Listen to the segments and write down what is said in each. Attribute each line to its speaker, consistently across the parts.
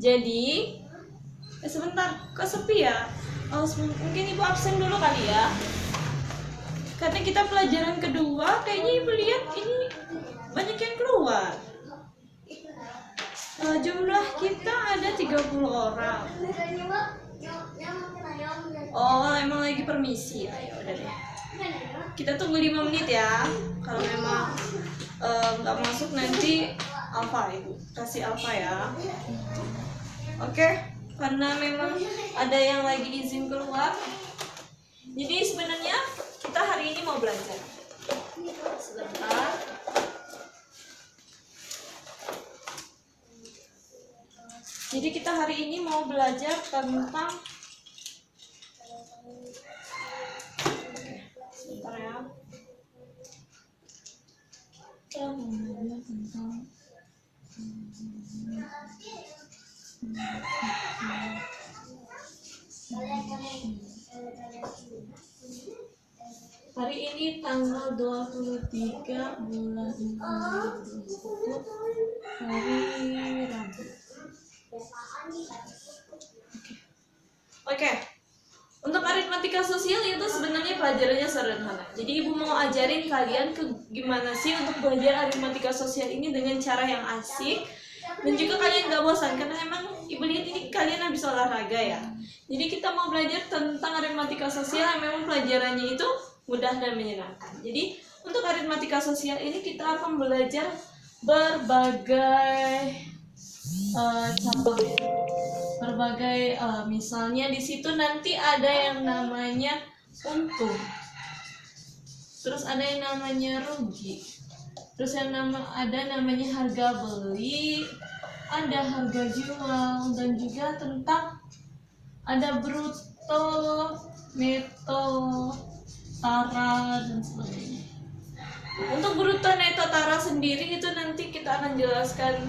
Speaker 1: Jadi sebentar, kok sepi ya? Oh, mungkin ibu absen dulu kali ya. Karena kita pelajaran kedua, kayaknya ibu lihat ini banyak yang keluar. Jumlah kita ada 30 orang. Oh, emang lagi permisi ya? Ya udah deh. Kita tunggu 5 menit ya. Kalau memang nggak masuk nanti alfa ibu kasih alfa ya. Oke, karena memang ada yang lagi izin keluar. Jadi sebenarnya kita hari ini mau belajar. Sebentar. Jadi kita hari ini mau belajar tentang sebentar ya. Kita mau belajar tentang hari ini tanggal 23 bulan 2021 hari Rabu. Oke. Untuk aritmatika sosial itu sebenarnya pelajarannya sederhana. Jadi ibu mau ajarin kalian gimana sih untuk belajar aritmatika sosial ini dengan cara yang asik dan juga kalian gak bosan, karena emang ibu lihat ini kalian habis olahraga ya. Jadi kita mau belajar tentang aritmatika sosial yang memang pelajarannya itu mudah dan menyenangkan. Jadi untuk aritmatika sosial ini kita akan belajar berbagai contoh ya. Berbagai misalnya di situ nanti ada yang namanya untung, terus ada yang namanya rugi, terus ada namanya harga beli, ada harga jual, dan juga tentang ada bruto, neto, tara, dan sebagainya. Untuk bruto, neto, tara sendiri itu nanti kita akan jelaskan.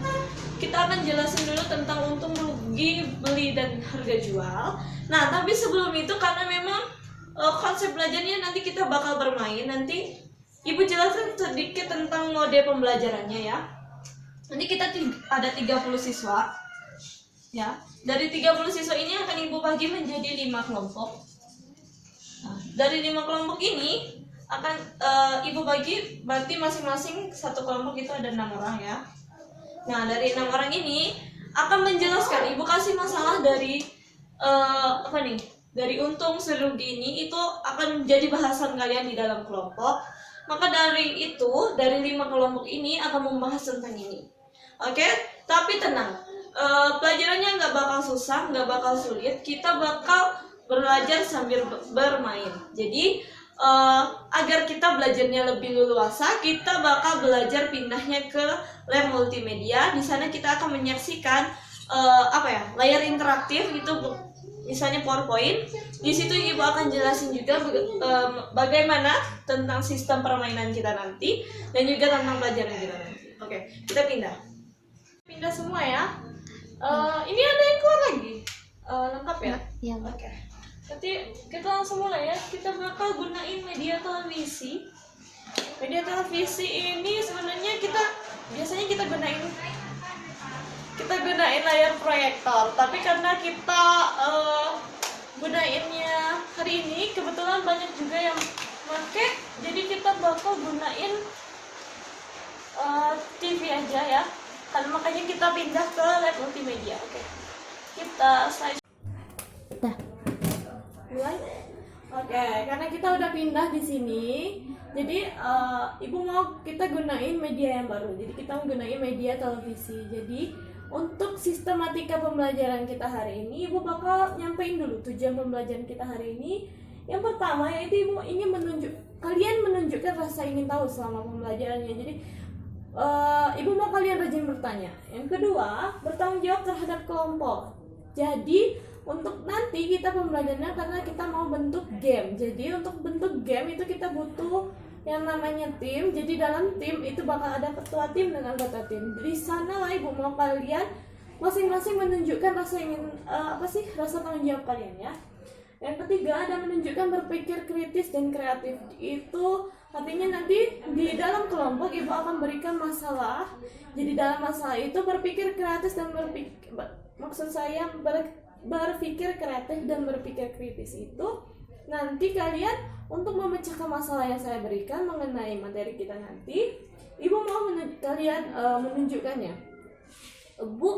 Speaker 1: Kita akan jelasin dulu tentang untung, rugi, beli, dan harga jual. Nah, tapi sebelum itu karena memang konsep belajarnya nanti kita bakal bermain. Nanti ibu jelaskan sedikit tentang mode pembelajarannya ya. Nanti kita ada 30 siswa. Ya, dari 30 siswa ini akan ibu bagi menjadi 5 kelompok. Nah, dari 5 kelompok ini akan ibu bagi, berarti masing-masing satu kelompok itu ada 6 orang ya. Nah, dari 6 orang ini akan menjelaskan, ibu kasih masalah dari dari untung, rugi ini itu akan menjadi bahasan kalian di dalam kelompok. Maka dari itu, dari 5 kelompok ini akan membahas tentang ini. Oke, tapi tenang, pelajarannya nggak bakal susah, nggak bakal sulit. Kita bakal belajar sambil bermain. Jadi agar kita belajarnya lebih leluasa, kita bakal belajar pindahnya ke lab multimedia. Di sana kita akan menyaksikan layar interaktif itu, misalnya PowerPoint. Di situ ibu akan jelasin juga bagaimana tentang sistem permainan kita nanti dan juga tentang pelajaran kita nanti. Oke, kita pindah semua ya. Ini ada yang keluar lagi, lengkap ya?
Speaker 2: Iya.
Speaker 1: Oke. Nanti kita langsung mulai ya. Kita bakal gunain media televisi. Media televisi ini sebenarnya biasanya kita gunain layar proyektor. Tapi karena kita gunainnya hari ini kebetulan banyak juga yang pakai, jadi kita bakal gunain TV aja ya. Karena makanya kita pindah ke lab multimedia. Oke. Kita slide. Mulai. Oke, karena kita udah pindah di sini, jadi ibu mau kita gunain media yang baru. Jadi kita menggunakan media televisi. Jadi untuk sistematika pembelajaran kita hari ini, ibu bakal nyampein dulu tujuan pembelajaran kita hari ini. Yang pertama yaitu ibu ingin kalian menunjukkan rasa ingin tahu selama pembelajarannya. Jadi ibu mau kalian rajin bertanya. Yang kedua, bertanggung jawab terhadap kelompok. Jadi untuk nanti kita pembelajarannya karena kita mau bentuk game. Jadi untuk bentuk game itu kita butuh yang namanya tim. Jadi dalam tim itu bakal ada ketua tim dan anggota tim. Di sana lah ibu mau kalian masing-masing menunjukkan rasa ingin rasa tanggung jawab kalian ya. Yang ketiga ada menunjukkan berpikir kritis dan kreatif. Itu Artinya nanti di dalam kelompok ibu akan berikan masalah. Jadi dalam masalah itu berpikir kreatif dan berpikir kreatif dan berpikir kritis itu nanti kalian untuk memecahkan masalah yang saya berikan mengenai materi kita nanti, ibu mau kalian menunjukkannya. Bu,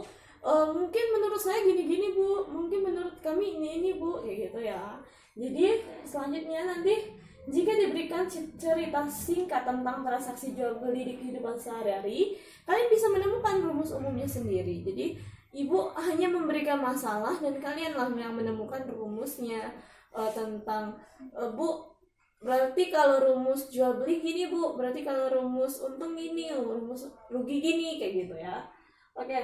Speaker 1: mungkin menurut saya gini-gini bu, mungkin menurut kami ini bu, kayak gitu ya. Jadi selanjutnya nanti jika diberikan cerita singkat tentang transaksi jual beli di kehidupan sehari-hari, kalian bisa menemukan rumus umumnya sendiri. Jadi ibu hanya memberikan masalah dan kalianlah yang menemukan rumusnya. Tentang bu, berarti kalau rumus jual beli gini bu, berarti kalau rumus untung gini, rumus rugi gini, kayak gitu ya. Oke.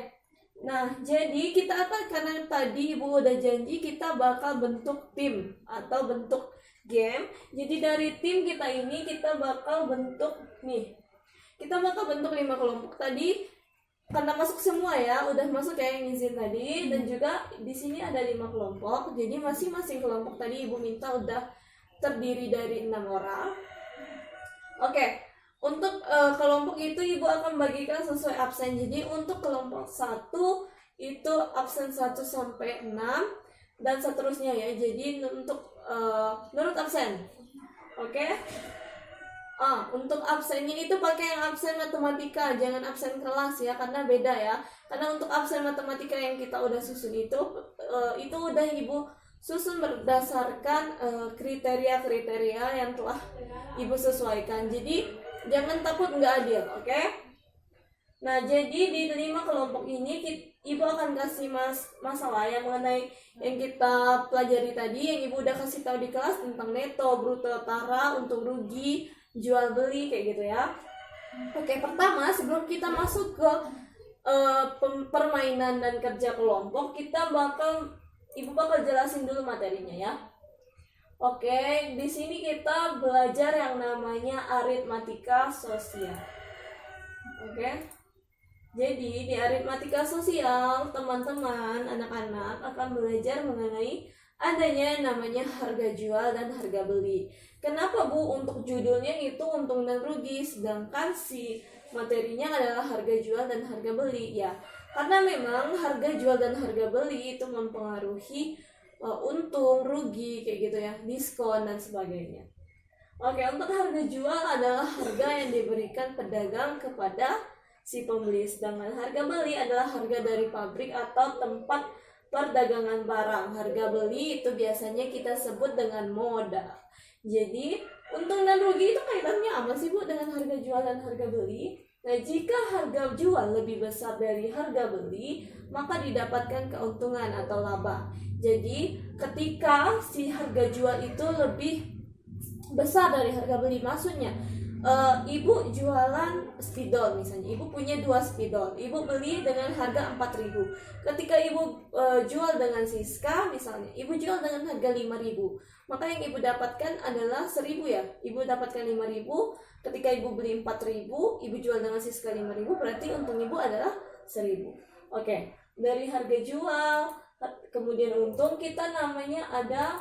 Speaker 1: Nah, jadi kita karena tadi ibu udah janji kita bakal bentuk tim atau bentuk game. Jadi dari tim kita ini kita bakal bentuk 5 kelompok tadi. Karena masuk semua ya, udah masuk ya yang izin tadi, dan juga di sini ada 5 kelompok. Jadi masing-masing kelompok tadi ibu minta udah terdiri dari 6 orang. Oke. Untuk kelompok itu ibu akan bagikan sesuai absen. Jadi untuk kelompok 1 itu absen 1 sampai 6 dan seterusnya ya. Jadi untuk menurut absen. Oke. Untuk absennya itu pakai yang absen matematika, jangan absen kelas ya, karena beda ya. Karena untuk absen matematika yang kita udah susun itu udah ibu susun berdasarkan kriteria-kriteria yang telah ibu sesuaikan. Jadi jangan takut nggak adil, oke? Nah, jadi di 5 kelompok ini ibu akan kasih masalah yang mengenai yang kita pelajari tadi, yang ibu udah kasih tahu di kelas tentang neto, bruto, tara, untung rugi, jual beli, kayak gitu ya. Oke, pertama sebelum kita masuk ke permainan dan kerja kelompok, ibu bakal jelasin dulu materinya ya. Oke, di sini kita belajar yang namanya aritmatika sosial. Oke. Jadi di aritmatika sosial, teman-teman, anak-anak akan belajar mengenai adanya namanya harga jual dan harga beli. Kenapa bu? Untuk judulnya itu untung dan rugi, sedangkan si materinya adalah harga jual dan harga beli ya. Karena memang harga jual dan harga beli itu mempengaruhi untung, rugi, kayak gitu ya, diskon dan sebagainya. Oke, untuk harga jual adalah harga yang diberikan pedagang kepada si pembeli, sedangkan harga beli adalah harga dari pabrik atau tempat perdagangan barang. Harga beli itu biasanya kita sebut dengan modal. Jadi untung dan rugi itu kaitannya apa sih bu dengan harga jual dan harga beli? Nah, jika harga jual lebih besar dari harga beli, maka didapatkan keuntungan atau laba. Jadi ketika si harga jual itu lebih besar dari harga beli, maksudnya ibu jualan spidol misalnya, ibu punya 2 spidol, ibu beli dengan harga 4.000. Ketika ibu jual dengan Siska misalnya, ibu jual dengan harga 5.000, maka yang ibu dapatkan adalah 1.000 ya. Ibu dapatkan 5.000, ketika ibu beli 4.000, ibu jual dengan Siska 5.000, berarti untung ibu adalah 1.000. Oke, dari harga jual kemudian untung kita namanya ada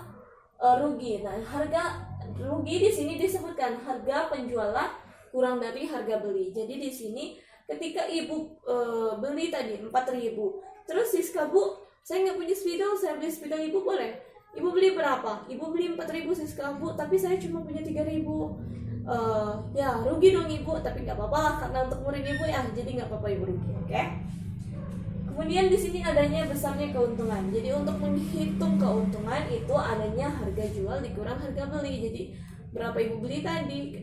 Speaker 1: rugi. Nah, harga rugi di sini disebutkan harga penjualan kurang dari harga beli. Jadi di sini ketika ibu beli tadi 4.000, terus Siska bu, saya nggak punya spidol, saya beli spidol ibu boleh? Ibu beli berapa? Ibu beli 4.000 Siska bu, tapi saya cuma punya 3.000. Ya rugi dong ibu, tapi nggak apa-apa lah karena untuk murid ibu ya, jadi nggak apa-apa ibu rugi, oke? Kemudian di sini adanya besarnya keuntungan. Jadi untuk menghitung keuntungan itu adanya harga jual dikurang harga beli. Jadi berapa ibu beli tadi,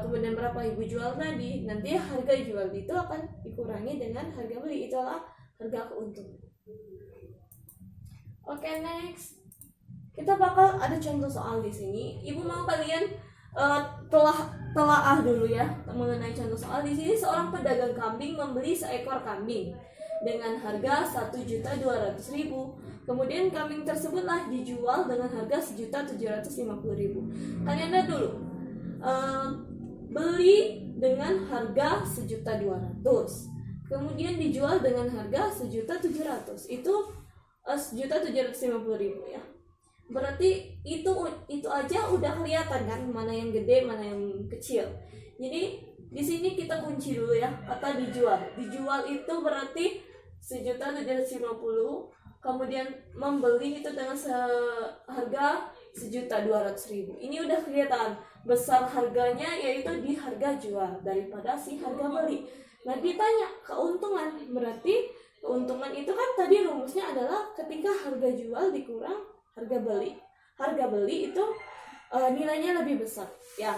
Speaker 1: kemudian berapa ibu jual tadi, nanti harga jual itu akan dikurangi dengan harga beli, itulah harga keuntungan. Oke, next. Kita bakal ada contoh soal di sini. Ibu mau kalian telaah dulu ya mengenai contoh soal di sini. Seorang pedagang kambing membeli seekor kambing dengan harga 1.200.000. Kemudian kambing tersebutlah dijual dengan harga 1.750.000. Kalian lihat dulu, beli dengan harga 1.200.000, kemudian dijual dengan harga 1.700.000, itu 1.750.000 ya.
Speaker 2: berarti itu aja udah kelihatan kan mana yang gede mana yang kecil. Jadi di sini kita kunci dulu ya, kata dijual. Dijual itu berarti 1.750.000, kemudian membeli itu dengan harga 1.200.000. Ini udah kelihatan besar harganya, yaitu di harga jual daripada si harga beli. Nah ditanya keuntungan, berarti keuntungan itu kan tadi rumusnya adalah ketika harga jual dikurang harga beli. Harga beli itu nilainya lebih besar ya.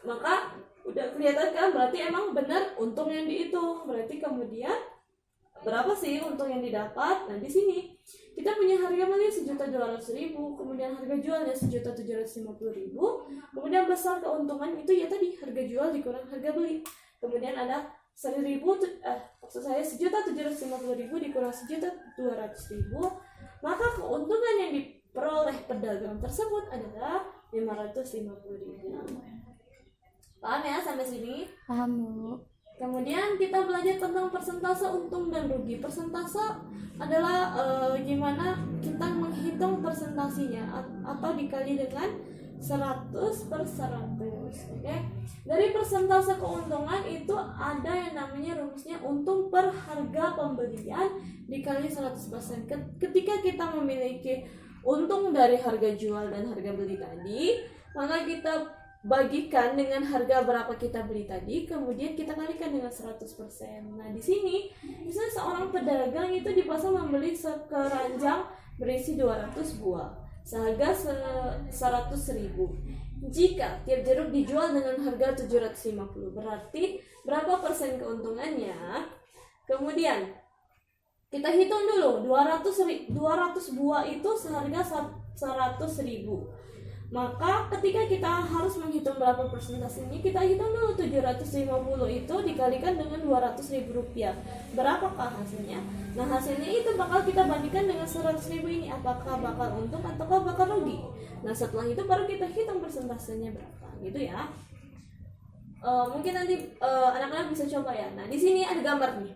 Speaker 2: Maka udah kelihatan kan, berarti emang benar untung yang dihitung. Berarti kemudian berapa sih untung yang didapat? Nah di sini kita punya harga beli 1.200.000, kemudian harga jualnya 1.750.000, kemudian besar keuntungan itu ya tadi harga jual dikurang harga beli, kemudian ada 1.750.000 dikurang 1.200.000, maka keuntungan yang diperoleh pedagang tersebut adalah 550.000. Paham ya sampai sini?
Speaker 3: Paham, Bu.
Speaker 2: Kemudian kita belajar tentang persentase untung dan rugi. Persentase adalah gimana kita menghitung persentasenya atau dikali dengan 100 per 100. Oke. Dari persentase keuntungan itu ada yang namanya rumusnya untung per harga pembelian dikali 100%. Ketika kita memiliki untung dari harga jual dan harga beli tadi, maka kita bagikan dengan harga berapa kita beli tadi, kemudian kita kalikan dengan 100%. Nah di sini misalnya seorang pedagang itu di pasar membeli sekeranjang berisi 200 buah seharga 100.000. Jika tiap jeruk dijual dengan harga 750, berarti berapa persen keuntungannya? Kemudian kita hitung dulu 200 buah itu seharga 100.000. Maka ketika kita harus menghitung berapa persentasenya, kita hitung dulu 750 itu dikalikan dengan 200.000 rupiah. Berapakah hasilnya? Nah hasilnya itu bakal kita bandingkan dengan 100.000 ini, apakah bakal untung atau bakal rugi. Nah setelah itu baru kita hitung persentasenya berapa, gitu ya. Mungkin nanti anak-anak bisa coba ya. Nah di sini ada gambar nih,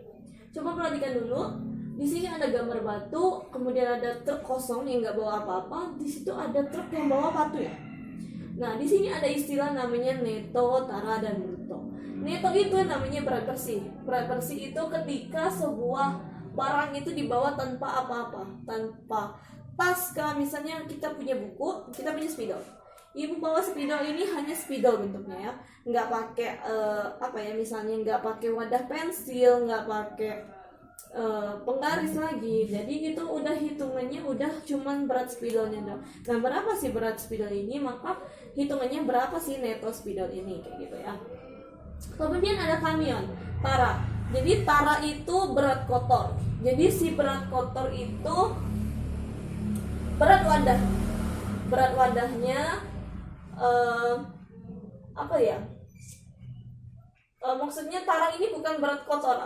Speaker 2: coba perhatikan dulu. Di sini ada gambar batu, kemudian ada truk kosong yang nggak bawa apa-apa. Di situ ada truk yang bawa batu ya. Nah, di sini ada istilah namanya neto, tara, dan bruto. Neto itu namanya berat bersih. Berat bersih itu ketika sebuah barang itu dibawa tanpa apa-apa, tanpa tas. Misalnya kita punya buku, kita punya spidol. Ibu bawa spidol ini hanya spidol bentuknya ya, nggak pakai misalnya nggak pakai wadah pensil, nggak pakai penggaris lagi. Jadi itu udah hitungannya udah cuman berat spidolnya dong. Nah berapa sih berat spidol ini, maka hitungannya berapa sih neto spidol ini, kayak gitu ya. Kemudian ada kamion, tara. Jadi tara itu berat kotor. Jadi si berat kotor itu berat wadah. Berat wadahnya maksudnya tara ini bukan berat kotor,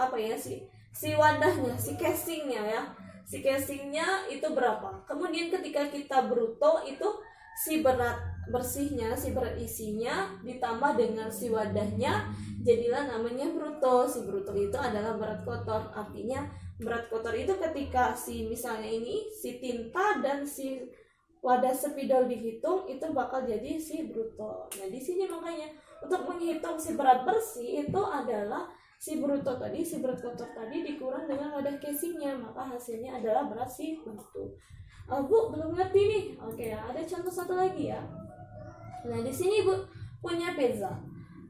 Speaker 2: si wadahnya, si casingnya ya. Si casingnya itu berapa. Kemudian ketika kita bruto itu si berat bersihnya, si berat isinya ditambah dengan si wadahnya, jadilah namanya bruto. Si bruto itu adalah berat kotor. Artinya berat kotor itu ketika misalnya ini si tinta dan si wadah spidol dihitung, itu bakal jadi si bruto. Nah di sini makanya untuk menghitung si berat bersih itu adalah si bruto tadi, si berat kotor tadi dikurang dengan wadah casingnya, maka hasilnya adalah berat si bruto. Bu belum ngerti nih. Oke, ada contoh satu lagi ya. Nah di sini Bu punya pizza.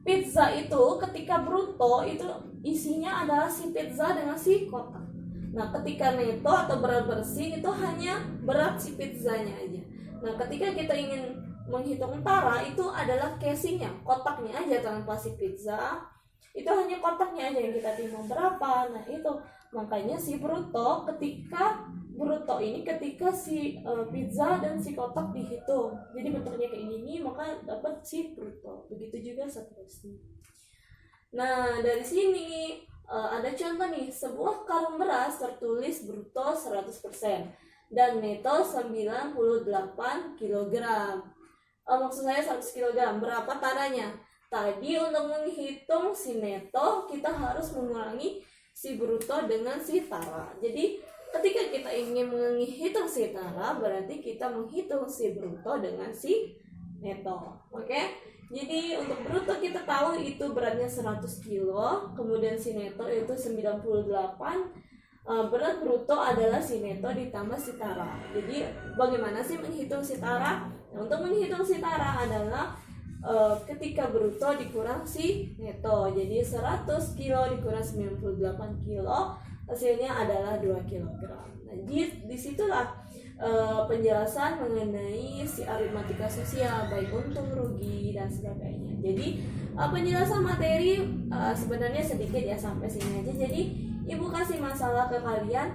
Speaker 2: Pizza itu ketika bruto itu isinya adalah si pizza dengan si kotak. Nah ketika neto atau berat bersih itu hanya berat si pizzanya aja. Nah ketika kita ingin menghitung tara itu adalah casingnya, kotaknya aja tanpa si pizza. Itu hanya kotaknya aja yang kita timbang berapa. Nah itu makanya si bruto, ketika si pizza dan si kotak dihitung, jadi bentuknya kayak gini, maka dapat si bruto. Begitu juga seterusnya. Nah dari sini ada contoh nih, sebuah karung beras tertulis bruto 100% dan neto 98 kg. Maksud saya 100 kg. Berapa taranya? Tadi untuk menghitung si neto kita harus mengurangi si bruto dengan si tara. Jadi ketika kita ingin menghitung si tara, berarti kita menghitung si bruto dengan si neto. Oke? Jadi untuk bruto kita tahu itu beratnya 100 kilo, kemudian si neto itu 98. Berat bruto adalah si neto ditambah si tara. Jadi bagaimana sih menghitung si tara? Nah, untuk menghitung si tara adalah ketika bruto dikurang si neto. Jadi 100 kilo dikurang 98 kilo, hasilnya adalah 2 kilogram. Nah, disitulah penjelasan mengenai si aritmatika sosial, baik untung, rugi, dan sebagainya. Jadi penjelasan materi sebenarnya sedikit ya, sampai sini aja. Jadi ibu kasih masalah ke kalian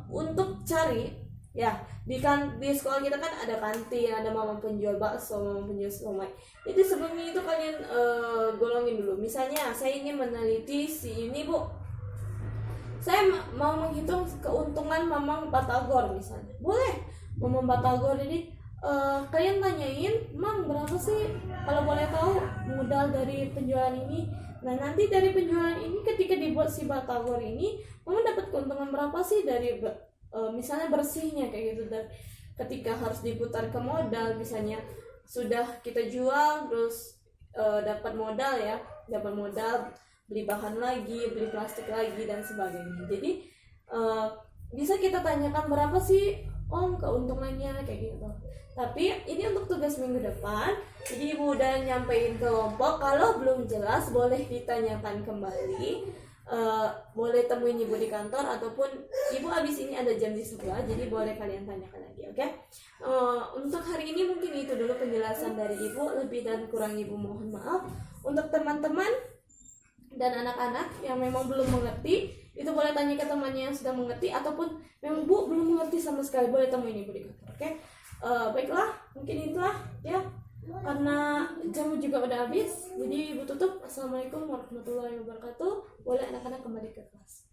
Speaker 2: untuk cari ya, di sekolah kita kan ada kantin, ada mama penjual bakso, mama penjual somai. Jadi sebelumnya itu kalian golongin dulu. Misalnya saya ingin meneliti si ini bu, saya mau menghitung keuntungan Mamang Batagor misalnya. Boleh, Mamang Batagor ini kalian tanyain, Mang berapa sih kalau boleh tahu modal dari penjualan ini? Nah nanti dari penjualan ini ketika dibuat si Batagor ini, Mamang dapat keuntungan berapa sih dari misalnya bersihnya kayak gitu. Dan ketika harus diputar ke modal, misalnya sudah kita jual terus dapat modal ya, dapat modal beli bahan lagi, beli plastik lagi, dan sebagainya. Jadi bisa kita tanyakan berapa sih om keuntungannya kayak gitu. Tapi ini untuk tugas minggu depan. Jadi ibu udah nyampein ke kelompok. Kalau belum jelas boleh ditanyakan kembali. Boleh temuin ibu di kantor, ataupun ibu abis ini ada jam di sebelah, jadi boleh kalian tanyakan lagi. Oke? Untuk hari ini mungkin itu dulu penjelasan dari ibu. Lebih dan kurang ibu mohon maaf. Untuk teman-teman dan anak-anak yang memang belum mengerti, itu boleh tanya ke temannya yang sudah mengerti, ataupun memang bu belum mengerti sama sekali, boleh temuin ibu di kantor. Oke? Baiklah, mungkin itulah ya, karena jamu juga udah habis, jadi ibu tutup. Assalamualaikum warahmatullahi wabarakatuh. Boleh anak-anak kembali ke kelas.